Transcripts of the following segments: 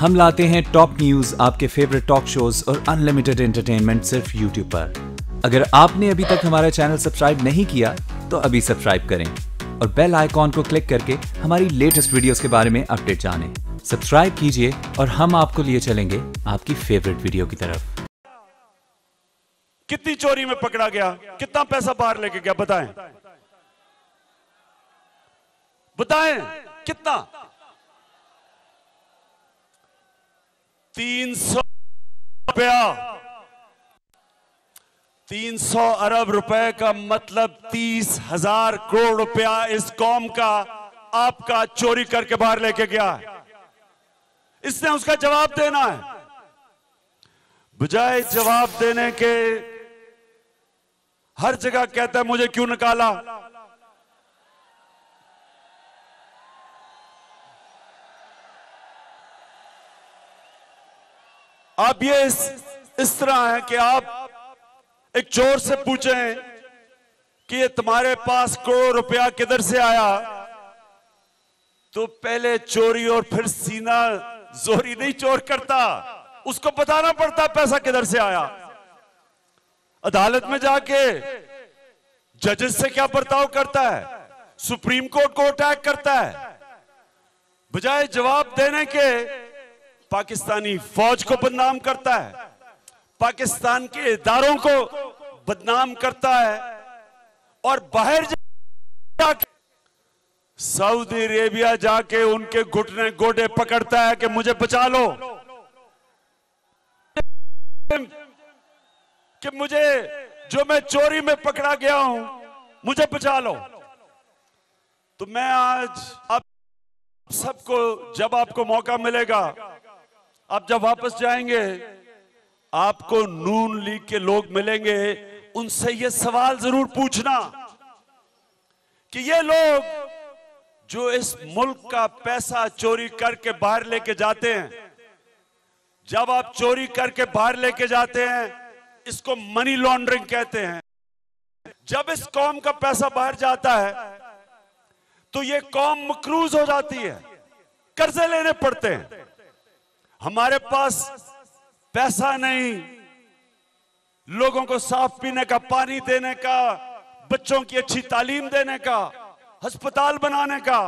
हम लाते हैं top news, आपके फेवरेट टॉक शोज और अनलिमिटेड एंटरटेनमेंट सिर्फ YouTube पर। अगर आपने अभी तक हमारा चैनल सब्सक्राइब नहीं किया तो अभी सब्सक्राइब करें और बेल आइकॉन को क्लिक करके हमारी लेटेस्ट वीडियोस के बारे में अपडेट जानें। सब्सक्राइब कीजिए और हम आपको लिए चलेंगे आपकी फेवरेट वीडियो की तरफ। कितनी चोरी में पकड़ा गया, कितना पैसा बाहर लेके गया, बताएं बताएं कितना? 300 रुपया, 300 अरब रुपए का मतलब 30,000 करोड़ रुपया इस कौम का आपका चोरी करके बाहर लेके गया है। इसने उसका जवाब देना है। बजाय जवाब देने के हर जगह कहता है मुझे क्यों निकाला। आप ये इस तरह है कि आप एक चोर से पूछें कि ये तुम्हारे पास करोड़ रुपया किधर से आया, तो पहले चोरी और फिर सीना जोरी नहीं चोर करता, उसको बताना पड़ता पैसा किधर से आया। अदालत में जाके जजेस से क्या बर्ताव करता है, सुप्रीम कोर्ट को अटैक करता है। बजाय जवाब देने के पाकिस्तानी फौज को बदनाम करता है, पाकिस्तान के इदारों को बदनाम करता है और बाहर जाके सऊदी अरेबिया जाके उनके घुटने गोडे पकड़ता है कि मुझे बचा लो, कि मुझे जो मैं चोरी में पकड़ा गया हूं मुझे बचा लो। तो मैं आज आप सबको, जब आपको मौका मिलेगा, आप जब वापस जाएंगे, आपको नून लीग के लोग मिलेंगे, उनसे ये सवाल जरूर पूछना कि ये लोग जो इस मुल्क का पैसा चोरी करके बाहर लेके जाते हैं, जब आप चोरी करके बाहर लेके जाते हैं, इसको मनी लॉन्ड्रिंग कहते हैं। जब इस कौम का पैसा बाहर जाता है तो ये कौम मकरूज हो जाती है, कर्जे लेने पड़ते हैं। हमारे पास पैसा नहीं, लोगों को साफ पीने का पानी देने का, बच्चों की अच्छी तालीम देने का, अस्पताल बनाने का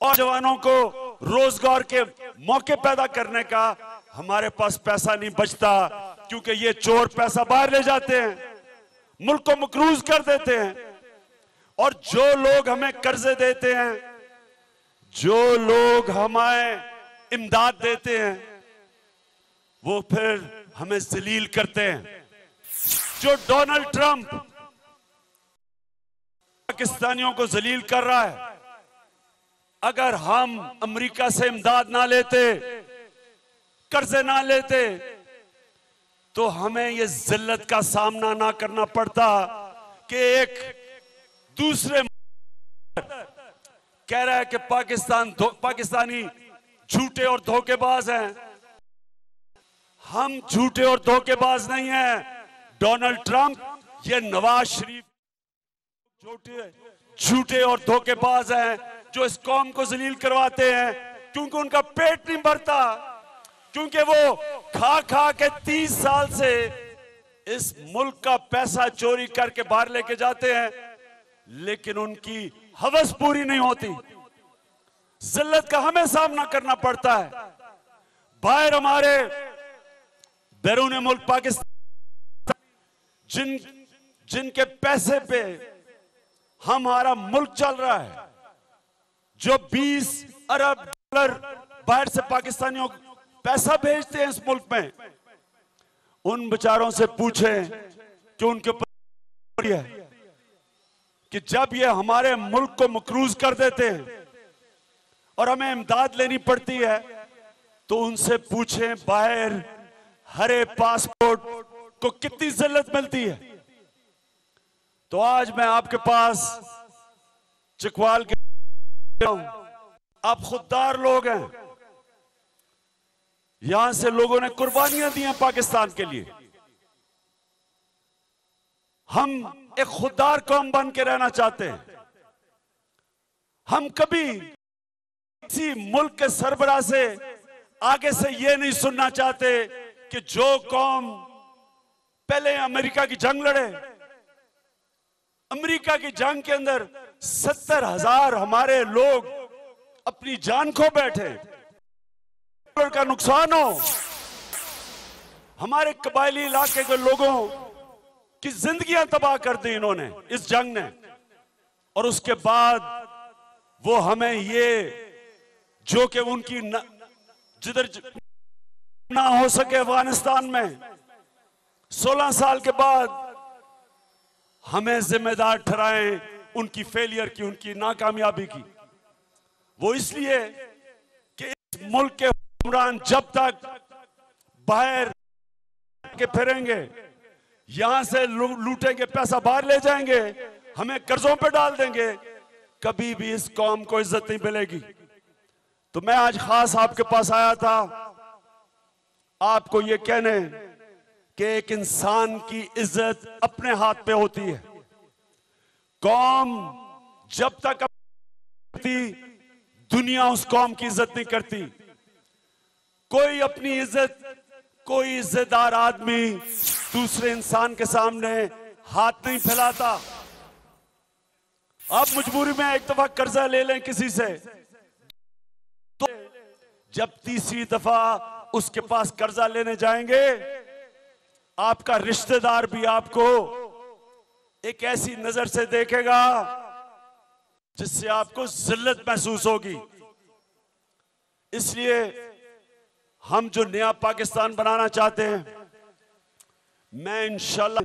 और जवानों को रोजगार के मौके पैदा करने का हमारे पास पैसा नहीं बचता, क्योंकि ये चोर पैसा बाहर ले जाते हैं, मुल्क को मकरूज कर देते हैं। और जो लोग हमें कर्जे देते हैं, जो लोग हमें इमदाद देते हैं, वो फिर हमें जलील करते हैं। जो डोनाल्ड ट्रंप पाकिस्तानियों को जलील कर रहा है, अगर हम अमेरिका से इमदाद ना लेते, कर्जे ना लेते, तो हमें यह जिल्लत का सामना ना करना पड़ता कि एक दूसरे कह रहा है कि पाकिस्तानी झूठे और धोखेबाज हैं। हम झूठे और धोखेबाज नहीं हैं। डोनाल्ड ट्रंप, ये नवाज शरीफ झूठे और धोखेबाज हैं जो इस कौम को जलील करवाते हैं, क्योंकि उनका पेट नहीं भरता, क्योंकि वो खा खा के 30 साल से इस मुल्क का पैसा चोरी करके बाहर लेके जाते हैं, लेकिन उनकी हवस पूरी नहीं होती। जिल्लत का हमें सामना करना पड़ता है। बाहर हमारे बैरून मुल्क पाकिस्तान जिनके पैसे पे हमारा मुल्क चल रहा है, जो 20 अरब डॉलर बाहर से पाकिस्तानियों को पैसा भेजते हैं इस मुल्क में, उन बेचारों से पूछें कि उनके ऊपर है कि जब ये हमारे मुल्क को मकरूज कर देते हैं और हमें इमदाद लेनी पड़ती है, तो उनसे पूछें बाहर हरे पासपोर्ट को कितनी जिल्लत मिलती है। तो आज मैं आपके पास चकवाल के, आप खुददार लोग हैं, यहां से लोगों ने कुर्बानियां दी हैं पाकिस्तान के लिए। हम एक खुददार कौम बन के रहना चाहते हैं। हम कभी किसी मुल्क के सरबराह से आगे से ये नहीं सुनना चाहते कि जो कौम पहले अमेरिका की जंग लड़े, अमेरिका की जंग के अंदर 70,000 हमारे लोग अपनी जान खो बैठे, का नुकसान हो, हमारे कबायली इलाके के लोगों की जिंदगियां तबाह कर दी इन्होंने इस जंग ने। और उसके बाद वो हमें ये जो कि उनकी जिधर ना हो सके अफगानिस्तान में 16 साल के बाद हमें जिम्मेदार ठहराएं उनकी फेलियर की, उनकी नाकामयाबी की। वो इसलिए कि इस मुल्क के हुक्मरान जब तक बाहर के फिरेंगे, यहां से लूटेंगे, पैसा बाहर ले जाएंगे, हमें कर्जों पे डाल देंगे, कभी भी इस कौम को इज्जत नहीं मिलेगी। तो मैं आज खास आपके पास आया था आपको ये कहने कि एक इंसान की इज्जत अपने हाथ पे होती है। कौम जब तक दुनिया उस कौम की इज्जत नहीं करती। कोई अपनी इज्जत, कोई इज्जतदार आदमी दूसरे इंसान के सामने हाथ नहीं फैलाता। आप मजबूरी में एक दफा कर्जा ले लें किसी से, तो जब तीसरी दफा उसके पास कर्जा लेने जाएंगे, आपका रिश्तेदार भी आपको एक ऐसी नजर से देखेगा जिससे आपको जिल्लत महसूस होगी। इसलिए हम जो नया पाकिस्तान बनाना चाहते हैं, मैं इंशाल्लाह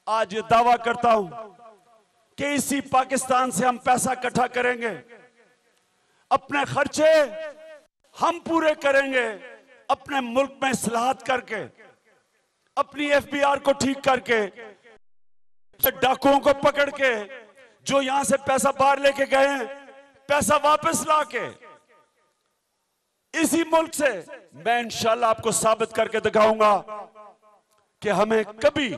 आज ये दावा करता हूं कि इसी पाकिस्तान से हम पैसा इकट्ठा करेंगे, अपने खर्चे हम पूरे करेंगे, अपने मुल्क में इस्लाहात करके, अपनी एफबीआर को ठीक करके, डाकुओं को पकड़ के, जो यहां से पैसा बाहर लेके गए हैं, पैसा वापस लाके इसी मुल्क से मैं इंशाल्लाह आपको साबित करके दिखाऊंगा कि हमें कभी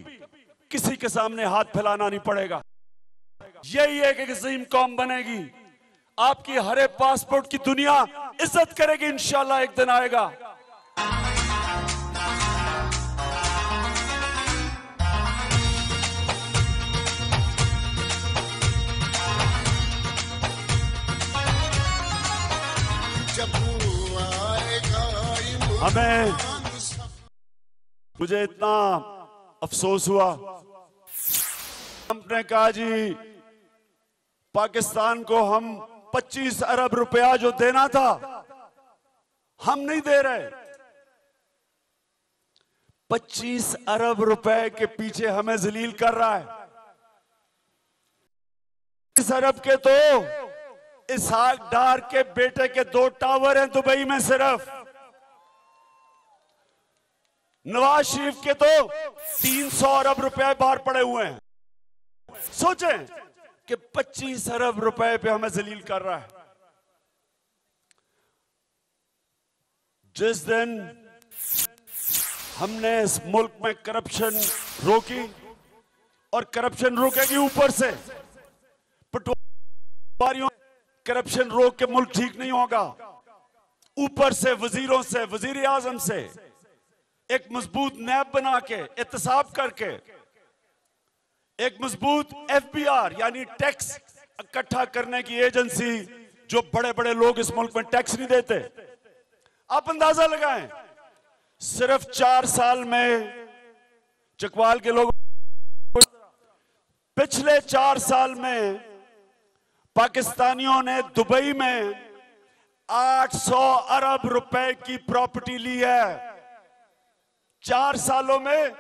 किसी के सामने हाथ फैलाना नहीं पड़ेगा। यही एक अजीम कौम बनेगी। आपकी हरे पासपोर्ट की दुनिया इज्जत करेगी, इंशाल्लाह एक दिन आएगा। मुझे इतना अफसोस हुआ, हमने कहा जी पाकिस्तान को हम 25 अरब रुपया जो देना था हम नहीं दे रहे। 25 अरब रुपए के पीछे हमें जलील कर रहा है। 20 अरब के तो इसहाक डार के बेटे के 2 टावर हैं दुबई में सिर्फ। नवाज शरीफ के तो 300 अरब रुपए बाहर पड़े हुए हैं। सोचें कि 25 अरब रुपए पे हमें जलील कर रहा है। जिस दिन हमने इस मुल्क में करप्शन रोकी, और करप्शन रोकेगी ऊपर से, पटवारियों करप्शन रोक के मुल्क ठीक नहीं होगा। ऊपर से वजीरों से, वजीर आजम से एक मजबूत नैब बना के, एहतसाब करके, एक मजबूत एफबीआर यानी टैक्स इकट्ठा करने की एजेंसी, जो बड़े बड़े लोग इस मुल्क में टैक्स नहीं देते। आप अंदाजा लगाएं, सिर्फ 4 साल में चकवाल के लोग, पिछले 4 साल में पाकिस्तानियों ने दुबई में 800 अरब रुपए की प्रॉपर्टी ली है। 4 सालों में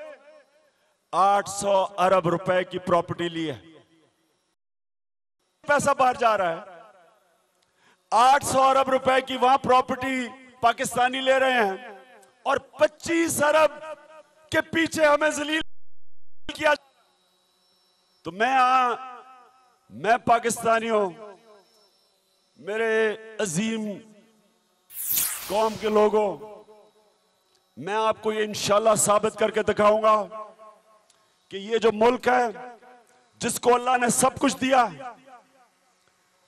800 अरब रुपए की प्रॉपर्टी ली है। पैसा बाहर जा रहा है। 800 अरब रुपए की वहां प्रॉपर्टी पाकिस्तानी ले रहे हैं, और 25 अरब के पीछे हमें जलील किया। तो मैं पाकिस्तानियों, मेरे अजीम कौम के लोगों, मैं आपको ये इंशाल्लाह साबित करके दिखाऊंगा कि ये जो मुल्क है जिसको अल्लाह ने सब कुछ दिया,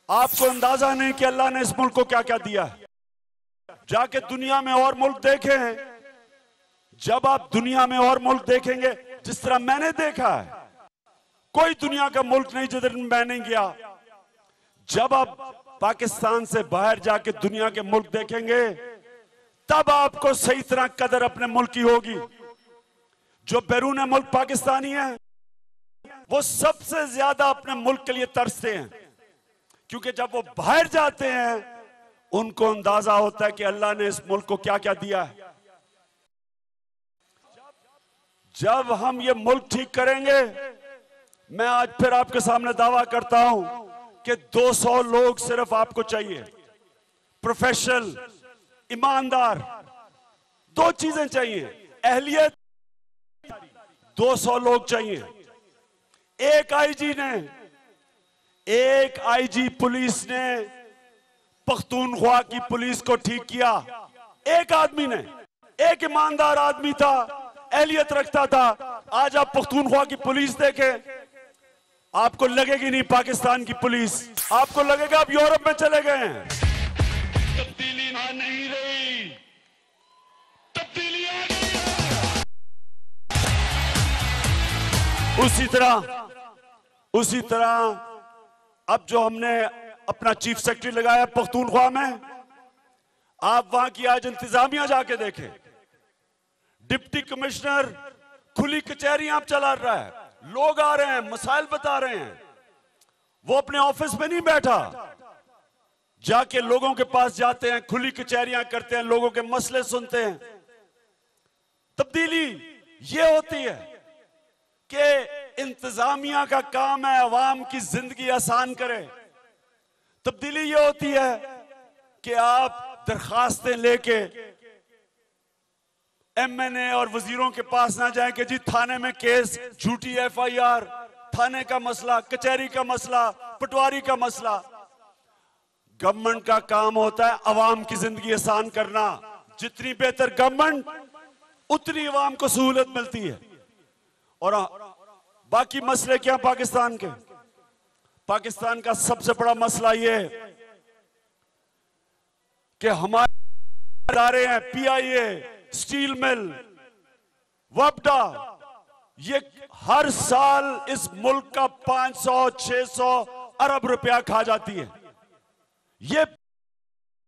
आपको अंदाजा नहीं कि अल्लाह ने इस मुल्क को क्या क्या दिया है। जाके दुनिया में और मुल्क देखें। जब आप दुनिया में और मुल्क देखेंगे जिस तरह मैंने देखा है, कोई दुनिया का मुल्क नहीं जिधर मैं नहीं गया। जब आप पाकिस्तान से बाहर जाके दुनिया के मुल्क देखेंगे तब आपको सही तरह कदर अपने मुल्क की होगी। जो बैरून मुल्क पाकिस्तानी है वो सबसे ज्यादा अपने मुल्क के लिए तरसते हैं, क्योंकि जब वो बाहर जाते हैं उनको अंदाजा होता है कि अल्लाह ने इस मुल्क को क्या क्या दिया है। जब हम ये मुल्क ठीक करेंगे, मैं आज फिर आपके सामने दावा करता हूं कि 200 लोग सिर्फ आपको चाहिए, प्रोफेशनल, ईमानदार। दो चीजें चाहिए, अहलियत, 200 लोग चाहिए। एक आईजी पुलिस ने पख्तूनख्वा की पुलिस को ठीक किया। एक आदमी ने, एक ईमानदार आदमी था, अहलियत रखता था। आज आप पख्तूनख्वा की पुलिस देखें, आपको लगेगी नहीं पाकिस्तान की पुलिस, आपको लगेगा आप यूरोप में चले गए हैं। तब्दीली नहीं रही, तब्दीली आ गई है। उसी तरह अब जो हमने अपना चीफ सेक्रेटरी लगाया पख्तूनख्वा में, आप वहां की आज इंतजामिया जाके देखें। डिप्टी कमिश्नर खुली कचहरियां आप चला रहा है, लोग आ रहे हैं, मसाइल बता रहे हैं। वो अपने ऑफिस में नहीं बैठा, जाके लोगों के पास जाते हैं, खुली कचहरियां करते हैं, लोगों के मसले सुनते हैं। तब्दीली ये होती है कि इंतजामिया का काम है अवाम की जिंदगी आसान करे। तब्दीली ये होती है कि आप दरखास्तें लेके एमएनए और वजीरों के पास ना जाए कि जी थाने में केस, झूठी एफआईआर, थाने का मसला, कचहरी का मसला, पटवारी का मसला। गवर्नमेंट का काम होता है अवाम की जिंदगी आसान करना। जितनी बेहतर गवर्नमेंट उतनी अवाम को सहूलत मिलती है। और बाकी मसले क्या पाकिस्तान के? पाकिस्तान का सबसे बड़ा मसला यह कि हमारे इदारे हैं, पीआईए, स्टील मिल, वपडा, ये हर साल इस मुल्क का 500-600 अरब रुपया खा जाती है। ये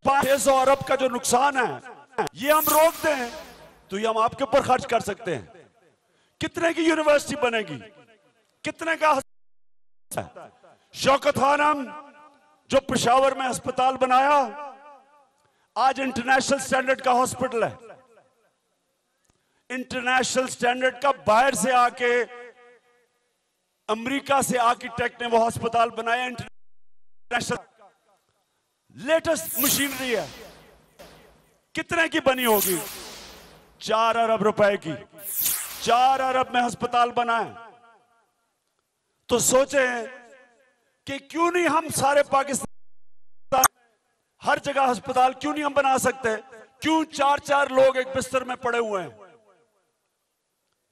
500 अरब का जो नुकसान है ये हम रोक दें तो ये हम आपके ऊपर खर्च कर सकते हैं। कितने की यूनिवर्सिटी बनेगी, कितने का? शौकत खानम जो पेशावर में अस्पताल बनाया, आज इंटरनेशनल स्टैंडर्ड का हॉस्पिटल है। इंटरनेशनल स्टैंडर्ड का बाहर से आके, अमेरिका से आर्किटेक्ट ने वो अस्पताल बनाया। इंटरनेशनल लेटेस्ट मशीनरी है। कितने की बनी होगी? 4 अरब रुपए की। 4 अरब में अस्पताल बना है। तो सोचे कि क्यों नहीं हम सारे पाकिस्तान हर जगह अस्पताल क्यों नहीं हम बना सकते? क्यों 4-4 लोग एक बिस्तर में पड़े हुए हैं?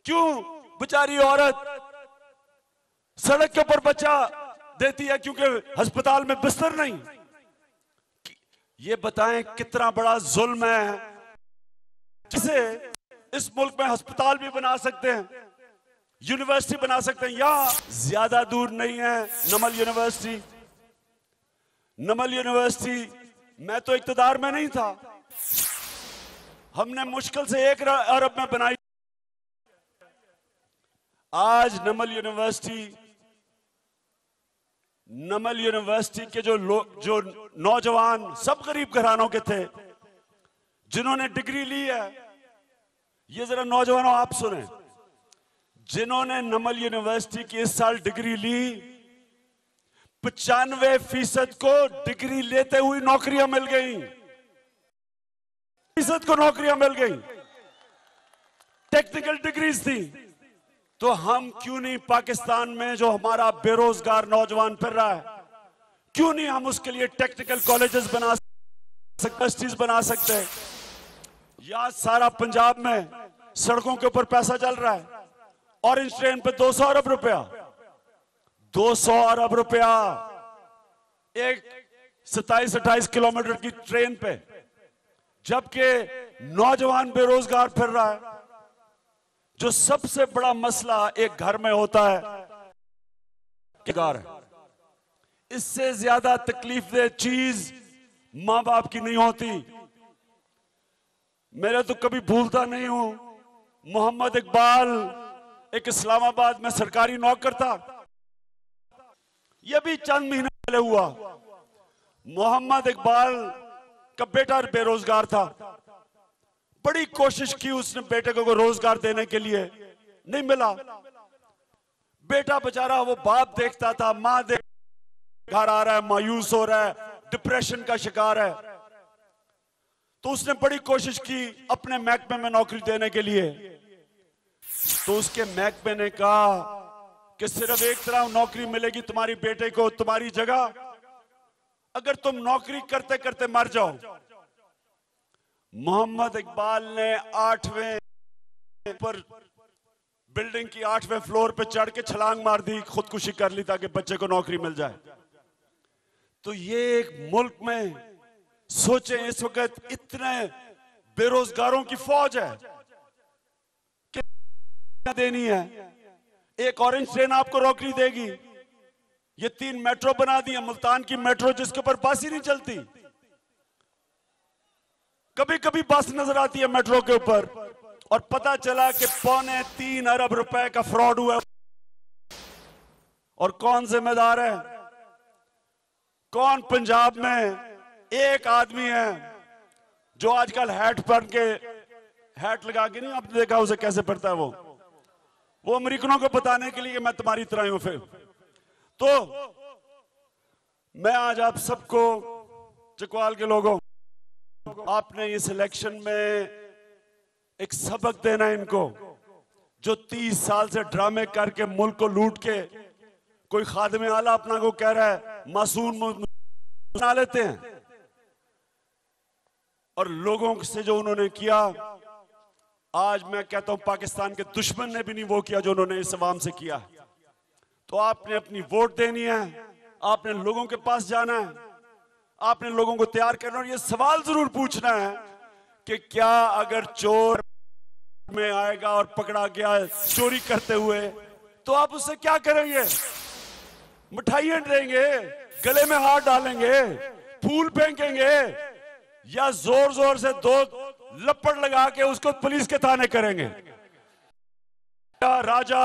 क्यों बेचारी औरत सड़क के ऊपर बच्चा देती है क्योंकि अस्पताल में बिस्तर नहीं? ये बताएं कितना बड़ा जुल्म है। किसे इस मुल्क में अस्पताल भी बना सकते हैं, यूनिवर्सिटी बना सकते हैं। या ज्यादा दूर नहीं है नमल यूनिवर्सिटी। नमल यूनिवर्सिटी मैं तो इक्तदार में नहीं था, हमने मुश्किल से 1 अरब में बनाई। आज नमल यूनिवर्सिटी के जो नौजवान सब गरीब घरानों के थे जिन्होंने डिग्री ली है, ये जरा नौजवानों आप सुने, जिन्होंने नमल यूनिवर्सिटी की इस साल डिग्री ली, 95% को डिग्री लेते हुए नौकरियां मिल गई। 95% को नौकरियां मिल गई, टेक्निकल डिग्रीज थी। तो हम क्यों नहीं पाकिस्तान में जो हमारा बेरोजगार नौजवान फिर रहा है, क्यों नहीं हम उसके लिए टेक्निकल कॉलेजेस बना सकते, यूनिवर्सिटीज बना सकते हैं? या सारा पंजाब में सड़कों के ऊपर पैसा चल रहा है, ऑरेंज ट्रेन पे 200 अरब रुपया, 200 अरब रुपया एक 27-28 किलोमीटर की ट्रेन पे, जबकि नौजवान बेरोजगार फिर रहा है। जो सबसे बड़ा मसला एक घर में होता है, इससे ज्यादा तकलीफदेह चीज मां बाप की नहीं होती। मेरे तो कभी भूलता नहीं हूं, मोहम्मद इकबाल एक इस्लामाबाद में सरकारी नौकर था। यह भी चंद महीने पहले हुआ। मोहम्मद इकबाल का बेटा बेरोजगार था। बड़ी कोशिश की उसने बेटे को रोजगार देने के लिए, नहीं मिला। बेटा बेचारा, वो बाप देखता था, मां देख घर आ रहा है, मायूस हो रहा है, डिप्रेशन का शिकार है। तो उसने बड़ी कोशिश की अपने महकमे में नौकरी देने के लिए। तो उसके महकमे ने कहा कि सिर्फ एक तरह नौकरी मिलेगी तुम्हारी बेटे को, तुम्हारी जगह अगर तुम नौकरी करते करते मर जाओ। मोहम्मद इकबाल ने 8वें पर बिल्डिंग की 8वें फ्लोर पे चढ़ के छलांग मार दी, खुदकुशी कर ली ताकि बच्चे को नौकरी मिल जाए। तो ये एक मुल्क में सोचे, इस वक्त इतने बेरोजगारों की फौज है कि देनी है। एक ऑरेंज ट्रेन आपको नौकरी देगी। ये 3 मेट्रो बना दी है, मुल्तान की मेट्रो जिसके ऊपर बस ही नहीं चलती। कभी कभी बस नजर आती है मेट्रो के ऊपर, और पता चला कि 3.25 अरब रुपए का फ्रॉड हुआ। और कौन जिम्मेदार है? कौन? पंजाब में एक आदमी है जो आजकल हैट पहन के, हैट लगा के, नहीं आपने देखा उसे कैसे पड़ता है वो अमेरिकनों को बताने के लिए कि मैं तुम्हारी तरह ही हूं। फिर तो मैं आज आप सबको, चकवाल के लोगों, आपने इस इलेक्शन में एक सबक देना है इनको, जो 30 साल से ड्रामे करके मुल्क को लूट के कोई खादिम आला अपना को कह रहा है मासूम बना लेते हैं। और लोगों से जो उन्होंने किया, आज मैं कहता हूं पाकिस्तान के दुश्मन ने भी नहीं वो किया जो उन्होंने इस अवाम से किया। तो आपने अपनी वोट देनी है, आपने लोगों के पास जाना है, आपने लोगों को तैयार करना है। और ये सवाल जरूर पूछना है कि क्या अगर चोर में आएगा और पकड़ा गया चोरी करते हुए, तो आप उससे क्या करेंगे? मिठाइयां देंगे, गले में हाथ डालेंगे, फूल फेंकेंगे, या जोर जोर से 2 लपड़ लगा के उसको पुलिस के थाने करेंगे? राजा